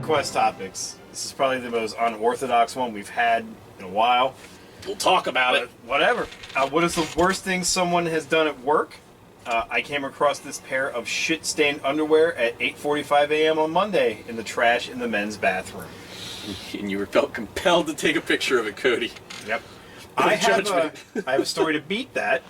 Quest topics. This is probably the most unorthodox one we've had in a while. We'll talk about it. Whatever. What is the worst thing someone has done at work? I came across this pair of shit-stained underwear at 8:45 a.m. on Monday in the trash in the men's bathroom. And you felt compelled to take a picture of it, Cody. Yep. No I have a story to beat that.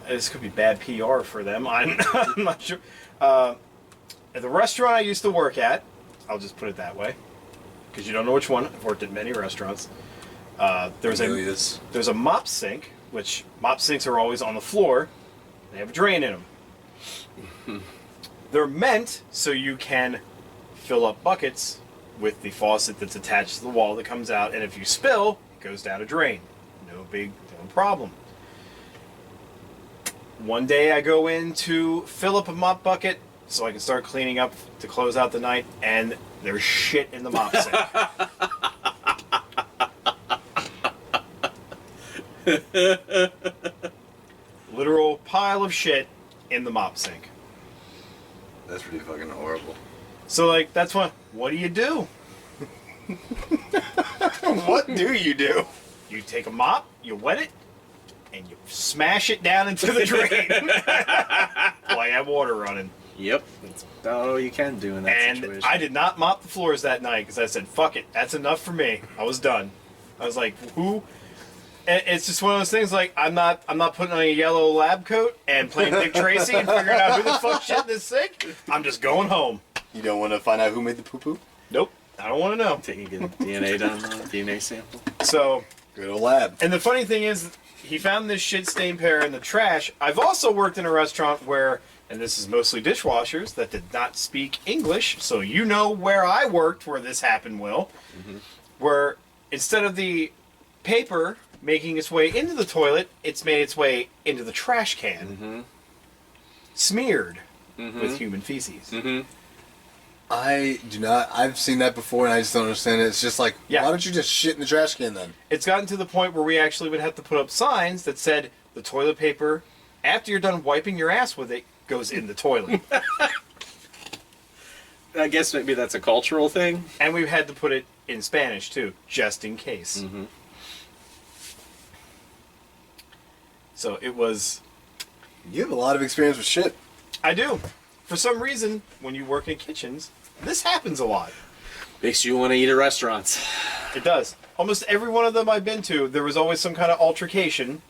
This could be bad PR for them. I'm not sure. At the restaurant I used to work at, I'll just put it that way, because you don't know which one. I've worked at many restaurants. There's a mop sink, which mop sinks are always on the floor. They have a drain in them. They're meant so you can fill up buckets with the faucet that's attached to the wall that comes out, and if you spill, it goes down a drain. No problem. One day I go in to fill up a mop bucket so I can start cleaning up to close out the night, and there's shit in the mop sink. Literal pile of shit in the mop sink. That's pretty fucking horrible. So, like, that's what do you do? What do? You take a mop, you wet it, and you smash it down into the drain while you have water running. Yep. That's about all you can do in that situation. And I did not mop the floors that night because I said, fuck it, that's enough for me. I was done. I was like, who? And it's just one of those things, like, I'm not putting on a yellow lab coat and playing Dick Tracy and figuring out who the fuck shit in this sink. I'm just going home. You don't want to find out who made the poo-poo? Nope. I don't want to know. Taking a DNA done, DNA sample. So, good old lab. And the funny thing is, he found this shit-stained pair in the trash. I've also worked in a restaurant where, and this is mostly dishwashers that did not speak English, so you know where I worked where this happened, Will. Mm-hmm. Where instead of the paper making its way into the toilet, it's made its way into the trash can, smeared with human feces. Mm-hmm. I do not. I've seen that before, and I just don't understand it. It's just like, yeah. Why don't you just shit in the trash can then? It's gotten to the point where we actually would have to put up signs that said the toilet paper, after you're done wiping your ass with it, goes in the toilet. I guess maybe that's a cultural thing. And we've had to put it in Spanish, too, just in case. Mm-hmm. So it was... You have a lot of experience with shit. I do. For some reason, when you work in kitchens, this happens a lot. Makes you want to eat at restaurants. It does. Almost every one of them I've been to, there was always some kind of altercation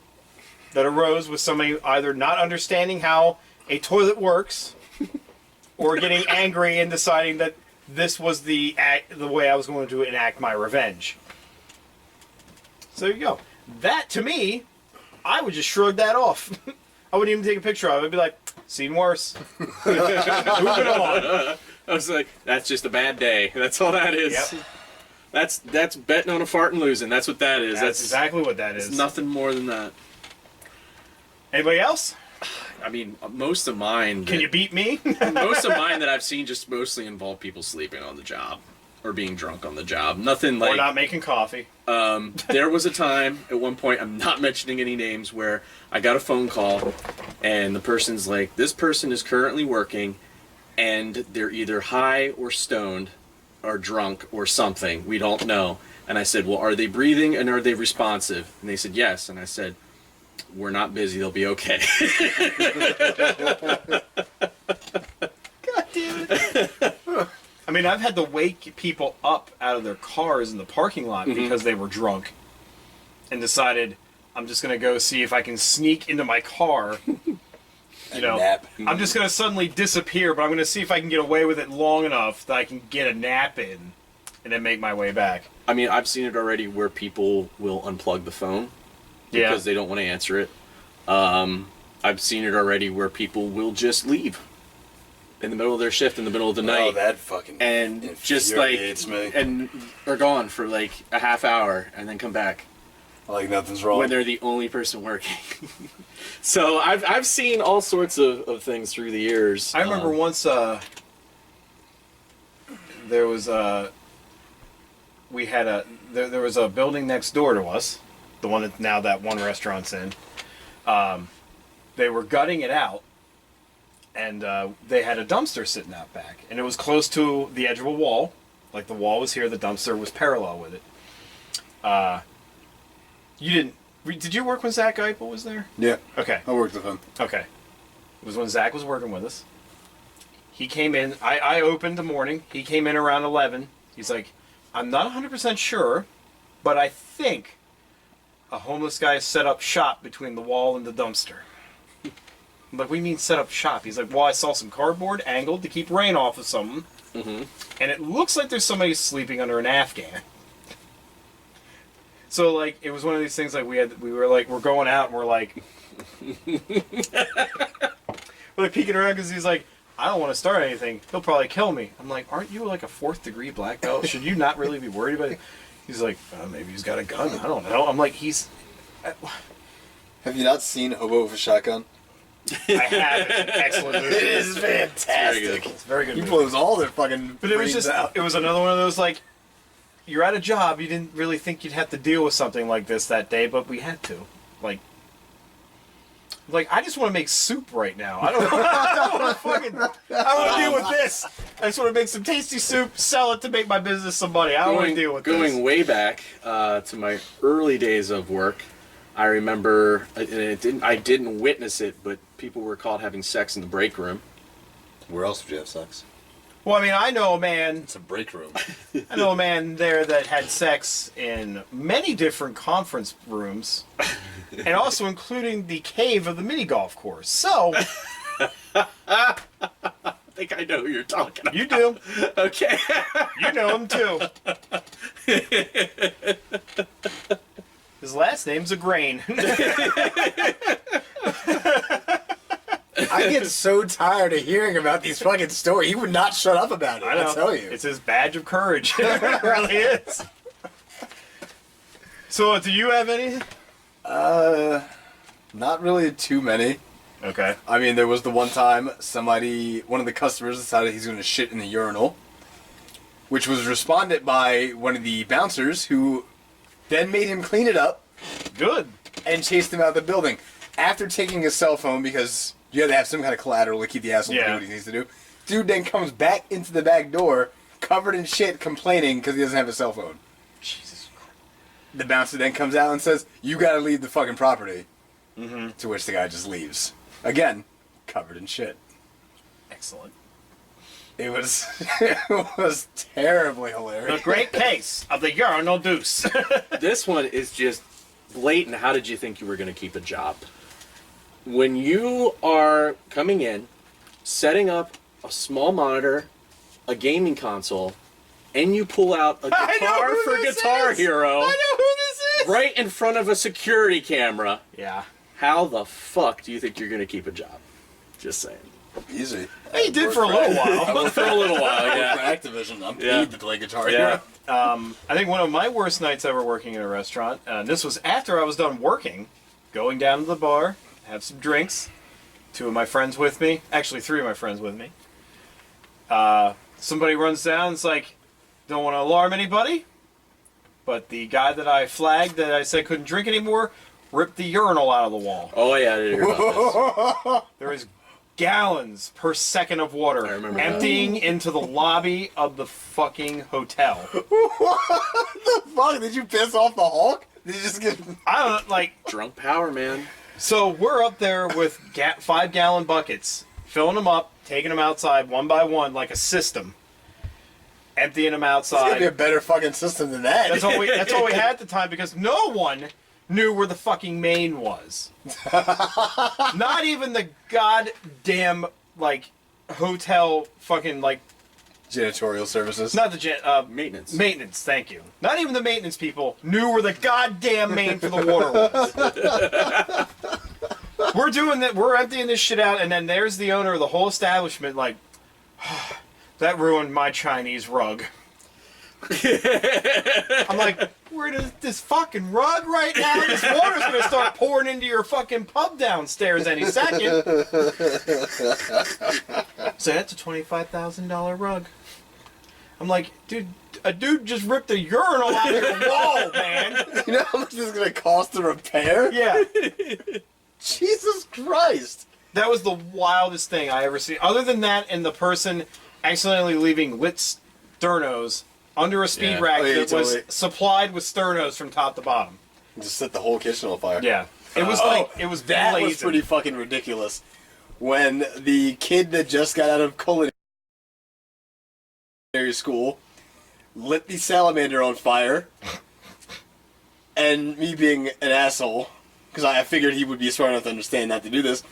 that arose with somebody either not understanding how a toilet works or getting angry and deciding that this was the way I was going to enact my revenge. So there you go. That, to me, I would just shrug that off. I wouldn't even take a picture of it. I'd be like, seen worse. Moving on. I was like, that's just a bad day. That's all that is. Yep. That's betting on a fart and losing. That's what that is. That's exactly what that is. It's nothing more than that. Anybody else? I mean, most of mine... Can you beat me? Most of mine that I've seen just mostly involve people sleeping on the job. Or being drunk on the job. Nothing like... Or not making coffee. There was a time, at one point, I'm not mentioning any names, where I got a phone call, and the person's like, this person is currently working, and they're either high or stoned, or drunk, or something. We don't know. And I said, well, are they breathing, and are they responsive? And they said, yes. And I said, we're not busy, they'll be okay. God damn it. I mean, I've had to wake people up out of their cars in the parking lot because they were drunk and decided, I'm just going to go see if I can sneak into my car. You know, nap. I'm just going to suddenly disappear, but I'm going to see if I can get away with it long enough that I can get a nap in and then make my way back. I mean, I've seen it already where people will unplug the phone because they don't want to answer it. I've seen it already where people will just leave in the middle of their shift, in the middle of the night. Oh, that fucking and just like me. And are gone for like a half hour and then come back. Like nothing's wrong. When they're the only person working. So I've seen all sorts of things through the years. I remember once there was we had there was a building next door to us, the one that now that one restaurant's in. They were gutting it out, and they had a dumpster sitting out back, and it was close to the edge of a wall. Like the wall was here, the dumpster was parallel with it. Did you work when Zach Geipel was there? Yeah. Okay. I worked with him. Okay. It was when Zach was working with us. He came in. I opened the morning. He came in around 11. He's like, I'm not 100% sure, but I think a homeless guy set up shop between the wall and the dumpster. I'm like, what do you mean set up shop? He's like, well, I saw some cardboard angled to keep rain off of something. Mm-hmm. And it looks like there's somebody sleeping under an Afghan. So, like, it was one of these things, like, we're going out, and we're like, we're like peeking around, because he's like, I don't want to start anything. He'll probably kill me. I'm like, aren't you like a 4th degree black belt? Should you not really be worried about it? He's like, maybe he's got a gun. I don't know. I'm like, Have you not seen Hobo with a Shotgun? I have. It's an excellent movie. It is fantastic. It's very good. He movie. blows all their fucking. But it was brains just, out. it was another one of those, like, you're at a job, you didn't really think you'd have to deal with something like this that day, but we had to. Like I just want to make soup right now. I don't want to deal with this. I just want to make some tasty soup, sell it to make my business some money. I don't want to deal with this. Going way back to my early days of work, I remember, and I didn't witness it, but people were caught having sex in the break room. Where else would you have sex? Well, I mean, I know a man. It's a break room. I know a man there that had sex in many different conference rooms, and also including the cave of the mini golf course. So, I think I know who you're talking about. you do. Okay. You know him too. His last name's a grain. I get so tired of hearing about these fucking stories. He would not shut up about it. I know. I'll tell you. It's his badge of courage. It really is. So, do you have anything? Not really too many. Okay. I mean, there was the one time one of the customers decided he's going to shit in the urinal, which was responded by one of the bouncers who then made him clean it up. Good. And chased him out of the building. After taking his cell phone, because you had to have some kind of collateral to keep the asshole doing what he needs to do. Dude then comes back into the back door, covered in shit, complaining because he doesn't have a cell phone. Jesus Christ. The bouncer then comes out and says, you gotta leave the fucking property. Mm-hmm. To which the guy just leaves. Again, covered in shit. Excellent. It was terribly hilarious. The great case of the urinal deuce. This one is just blatant. How did you think you were going to keep a job? When you are coming in, setting up a small monitor, a gaming console, and you pull out a guitar for Guitar Hero I know who this is. right in front of a security camera, Yeah. how the fuck do you think you're going to keep a job? Just saying. Easy. He did for a little while. For a little while, yeah. For Activision, I'm Yeah. paid to play Guitar Yeah. Hero. I think one of my worst nights ever working in a restaurant, this was after I was done working, going down to the bar, have some drinks, 2 of my friends with me, actually 3 of my friends with me. Somebody runs down and is like, don't want to alarm anybody, but the guy that I flagged that I said couldn't drink anymore ripped the urinal out of the wall. Oh, yeah, I did hear about this. There was gallons per second of water I remember that. emptying into the lobby of the fucking hotel. What the fuck? Did you piss off the Hulk? Did you just get... I don't know, like... Drunk power, man. So we're up there with 5-gallon buckets, filling them up, taking them outside one by one like a system, emptying them It's gonna be a outside. better fucking system than that. That's all we had at the time because no one knew where the fucking main was. Not even the goddamn like hotel fucking like Janitorial services. not the Maintenance. Maintenance, thank you. Not even the maintenance people knew where the goddamn main for the water was. We're doing that. We're emptying this shit out, and then there's the owner of the whole establishment. Like, that ruined my Chinese rug. I'm like, where does this fucking rug right now? This water's gonna start pouring into your fucking pub downstairs any second. So that's a $25,000 rug. I'm like, dude, a dude just ripped a urinal out of your wall, man. You know how much this is gonna cost to repair? Yeah. Jesus Christ! That was the wildest thing I ever seen. Other than that, and the person accidentally leaving lit sternos under a speed rack that was supplied with sternos from top to bottom. Just set the whole kitchen on fire. Yeah. It was it was that blazing. was pretty fucking ridiculous. When the kid that just got out of culinary school lit the salamander on fire, and me being an asshole, because I figured he would be smart enough to understand not to do this,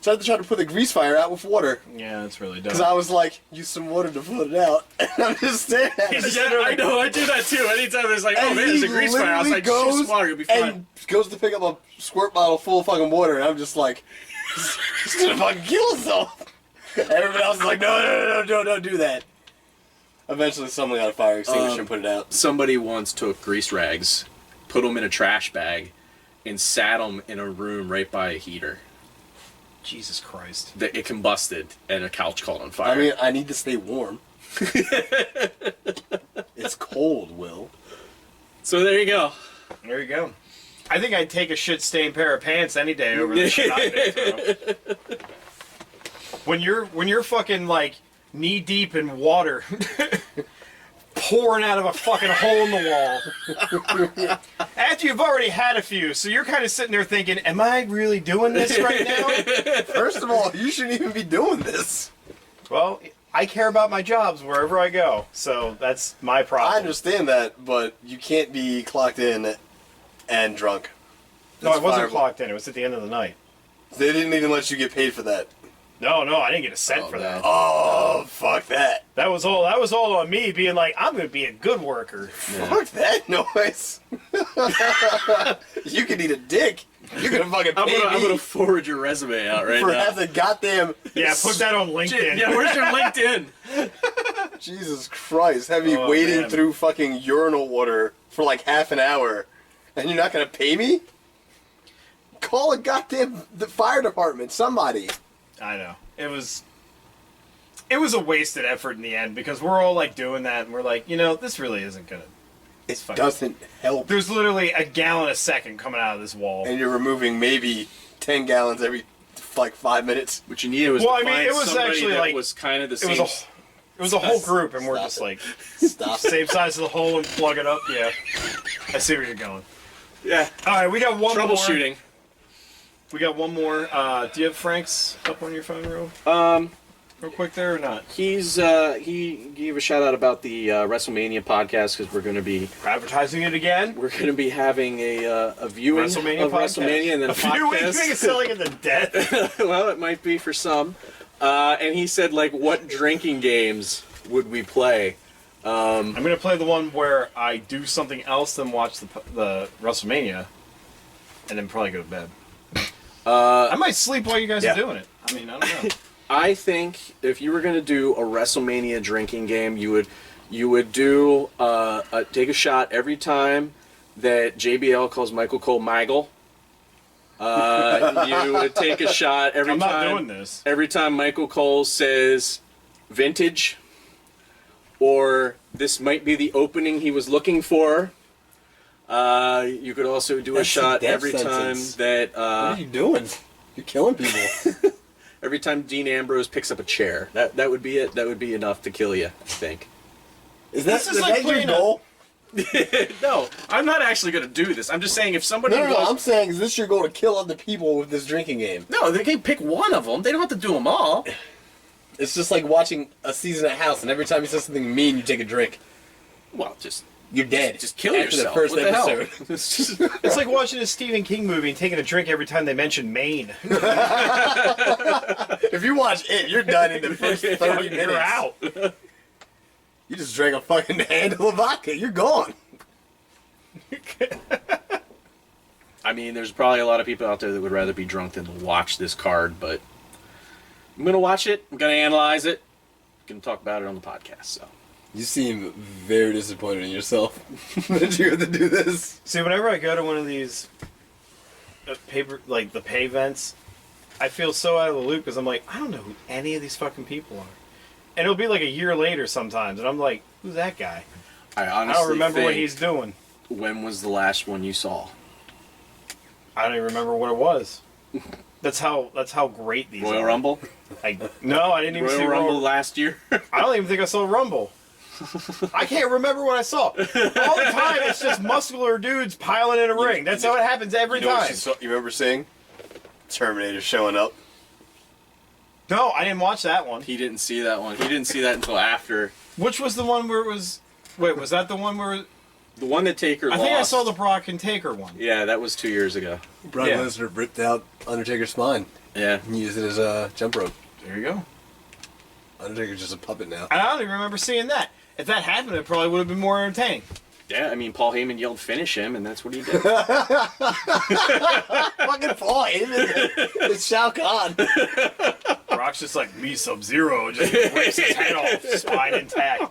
so I had to try to put the grease fire out with water. Yeah, that's really dumb. Because I was like, use some water to put it out. And I'm just staring at it. Yeah, I know, I do that too. Anytime there's like, oh man, there's a grease fire, I was like, shoot some water, you'll be fine. And goes to pick up a squirt bottle full of fucking water, and I'm just like, he's gonna fucking kill himself. Everybody else is like, no, don't do that. Eventually, someone got a fire extinguisher and put it out. Somebody once took grease rags, put them in a trash bag, and sat them in a room right by a heater. Jesus Christ. It combusted, and a couch caught on fire. I mean, I need to stay warm. It's cold, Will. So there you go. There you go. I think I'd take a shit-stained pair of pants any day over the shit I've been through. When you're fucking like knee deep in water, pouring out of a fucking hole in the wall, after you've already had a few, so you're kind of sitting there thinking, "Am I really doing this right now?" First of all, you shouldn't even be doing this. Well, I care about my jobs wherever I go, so that's my problem. I understand that, but you can't be clocked in and drunk. No, I wasn't fireable. clocked in. It was at the end of the night. They didn't even let you get paid for that. No, I didn't get a cent for that. Oh, fuck that. That was all on me being like, I'm going to be a good worker. Fuck that noise. You can eat a dick. You're gonna fucking pay I'm me gonna forward your resume out right for now. having goddamn... Yeah, put that on LinkedIn. Yeah, where's your LinkedIn? Jesus Christ, have me Oh, wading man. through fucking urinal water for like half an hour, and you're not gonna pay me? Call a goddamn the fire department, somebody. I know. It was a wasted effort in the end because we're all like doing that and we're like, this really isn't gonna. It fine. doesn't help. There's literally a gallon a second coming out of this wall. And you're removing maybe 10 gallons every like 5 minutes. What you needed was Well, to I mean, find it was somebody actually that like was kind of the it same. was a whole group, and we're Stop just it. like Stop. same size of the hole and plug it up. Yeah, I see where you're going. Yeah. All right, we got one more. Troubleshooting. We got one more. Do you have Frank's up on your phone, real quick there or not? He gave a shout out about the WrestleMania podcast because we're going to be Advertising it again. We're going to be having a viewing WrestleMania of podcast. WrestleMania and then a You think podcast. it's selling in the dead? Well, it might be for some. And he said, like, what drinking games would we play? I'm gonna play the one where I do something else than watch the WrestleMania, and then probably go to bed. I might sleep while you guys are doing it. I mean, I don't know. I think if you were going to do a WrestleMania drinking game, you would do take a shot every time that JBL calls Michael Cole Michael. You would take a shot every I'm time. not doing this. Every time Michael Cole says vintage, or this might be the opening he was looking for. You could also do That's a shot a death every sentence. time that What are you doing? You're killing people. every time Dean Ambrose picks up a chair. That would be it. That would be enough to kill you, I think. Is that, This is is like that your playing goal? No, I'm not actually going to do this. I'm just saying if somebody No, was... I'm saying, is this your goal to kill other people with this drinking game? No, they can pick one of them. They don't have to do them all. It's just like watching a season at House, and every time he says something mean, you take a drink. Well, just You're dead. just kill after yourself. the first What the hell? episode. It's just- It's like watching a Stephen King movie and taking a drink every time they mention Maine. If you watch it, you're done in the first 30 minutes. You're out. You just drank a fucking handle of vodka. You're gone. I mean, there's probably a lot of people out there that would rather be drunk than watch this card, but I'm going to watch it. I'm going to analyze it. I'm going to talk about it on the podcast, so... You seem very disappointed in yourself that you had to do this. See, whenever I go to one of these the pay events, I feel so out of the loop because I'm like, I don't know who any of these fucking people are. And it'll be like a year later sometimes, and I'm like, who's that guy? I I honestly don't remember what think- he's doing. When was the last one you saw? I don't even remember what it was. That's how great these Royal are. Rumble? No, I didn't even see Royal Rumble last year? I don't even think I saw Rumble. I can't remember what I saw. All the time, it's just muscular dudes piling in a ring. That's how it happens every time. You remember seeing Terminator showing up? No, I didn't watch that one. He didn't see that one. He didn't see that until after. Which was the one where it was... Wait, was that the one where... The one that Taker lost. I think I saw the Brock and Taker one. Yeah, that was 2 years ago. Brock Yeah. Lesnar ripped out Undertaker's spine Yeah. and used it as a jump rope. There you go. Undertaker's just a puppet now. And I don't even remember seeing that. If that happened, it probably would have been more entertaining. Yeah, I mean, Paul Heyman yelled finish him, and that's what he did. Fucking Paul Heyman. It's Shao Kahn. Brock's just like me, Sub-Zero, just rips his head off, spine intact,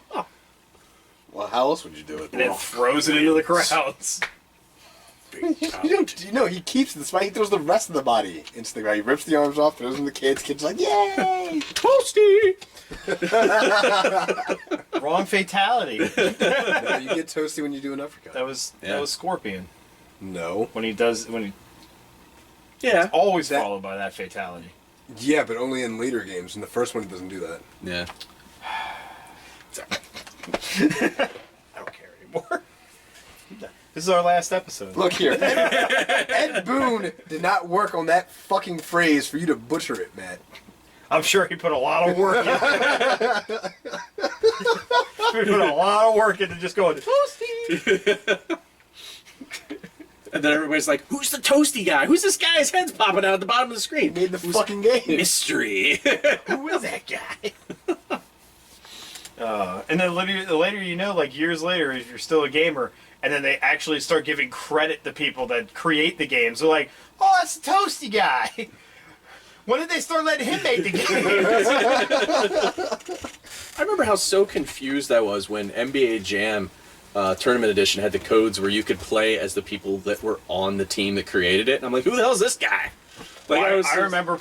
Well, how else would you do it? and then throws it into the crowds. You know, he keeps the spine. He throws the rest of the body into the ground. He rips the arms off, throws them to the kids. Kids like, yay! Toasty! Wrong fatality. No, you get toasty when you do an uppercut. That was Yeah. Scorpion No. when he Yeah. always That- followed by that fatality. Yeah, but only in later games. In the first one, it doesn't do that. Yeah. I don't care anymore. This is our last episode. Look here. Ed Boon did not work on that fucking phrase for you to butcher it, Matt. I'm sure he put a lot of work into it. He put a lot of work into just going, Toasty! And then everybody's like, who's the toasty guy? Who's this guy? His head's popping out at the bottom of the screen. He made the fucking game. Mystery. Who is that guy? And then the later you know, like years later, if you're still a gamer, and then they actually start giving credit to people that create the games. They're like, oh, that's the Toasty guy. When did they start letting him make the game? I remember how so confused I was when NBA Jam Tournament Edition had the codes where you could play as the people that were on the team that created it. And I'm like, who the hell is this guy? Like, I remember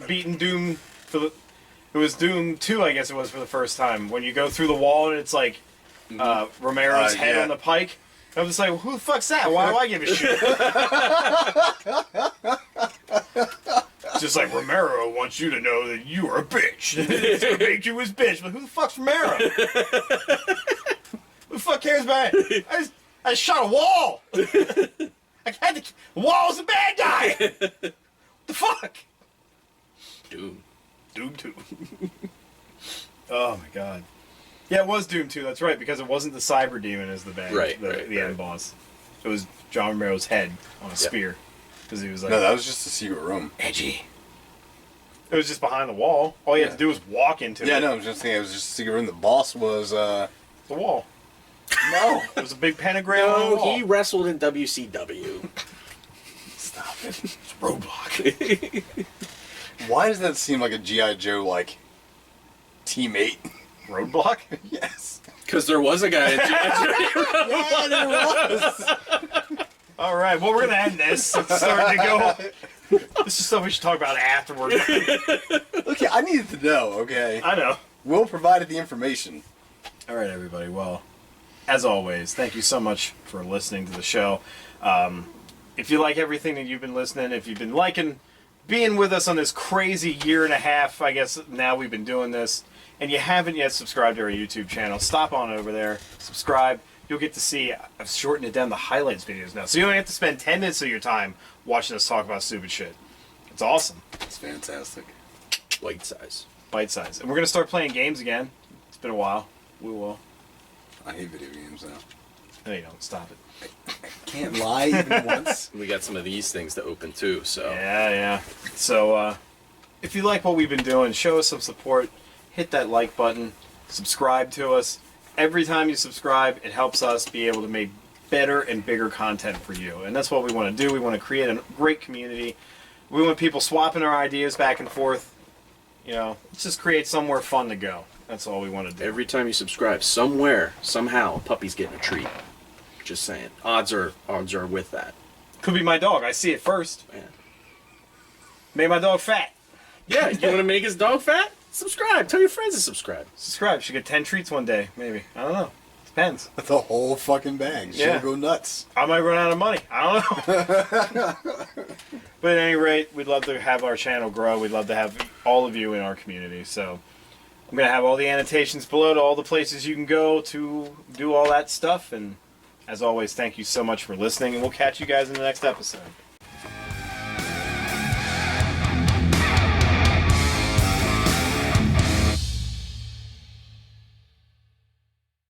beating Doom it was Doom 2, I guess it was, for the first time. When you go through the wall and it's like Romero's head yeah. on the pike. I'm just like, well, who the fuck's that? Why do I give a shit? Just like Romero wants you to know that you are a bitch. It's gonna make you his bitch. But who the fuck's Romero? Who the fuck cares about it? I just shot a wall. The wall's a bad guy. What the fuck? Doom 2. Oh my god. Yeah, it was Doom 2, that's right, because it wasn't the Cyber Demon as the bad, the end boss. It was John Romero's head on a spear. Because he was like, No, that was just a secret room. edgy. It was just behind the wall. All you had to do was walk into Yeah, it. no, I was just saying it was just a secret room. The boss was, The wall. No. It was a big pentagram on the No, wall. he wrestled in WCW. Stop it. It's Roadblock. Why does that seem like a G.I. Joe, like, teammate? Roadblock? Yes. Because there was a guy in Yeah, there was. Alright, well, we're going to end this. It's starting to go... This is stuff we should talk about afterward. Okay, I needed to know, okay? I know. Will provided the information. All right, everybody. Well, as always, thank you so much for listening to the show. If you like everything that you've been listening, if you've been liking being with us on this crazy year and a half, I guess now we've been doing this, and you haven't yet subscribed to our YouTube channel, stop on over there, subscribe. You'll get to see, I've shortened it down to highlights videos now, so you don't have to spend 10 minutes of your time watching us talk about stupid shit. It's awesome. It's fantastic. White size. Bite size. And we're going to start playing games again. It's been a while. We will. I hate video games now. No, you don't. Stop it. Can't lie even once. We got some of these things to open too, so. Yeah. So, if you like what we've been doing, show us some support. Hit that like button. Subscribe to us. Every time you subscribe, it helps us be able to make better and bigger content for you. And that's what we want to do. We want to create a great community. We want people swapping our ideas back and forth. You know, let's just create somewhere fun to go. That's all we want to do. Every time you subscribe, somewhere, somehow, a puppy's getting a treat. Just saying. Odds are with that. Could be my dog. I see it first. Man. Made my dog fat. Yeah, you want to make his dog fat? Subscribe. Tell your friends to subscribe. Subscribe. Should get 10 treats one day, maybe. I don't know. Depends. That's a whole fucking bag. She'll Yeah. go nuts. I might run out of money. I don't know. But at any rate, we'd love to have our channel grow. We'd love to have all of you in our community. So I'm going to have all the annotations below to all the places you can go to do all that stuff. And as always, thank you so much for listening. And we'll catch you guys in the next episode.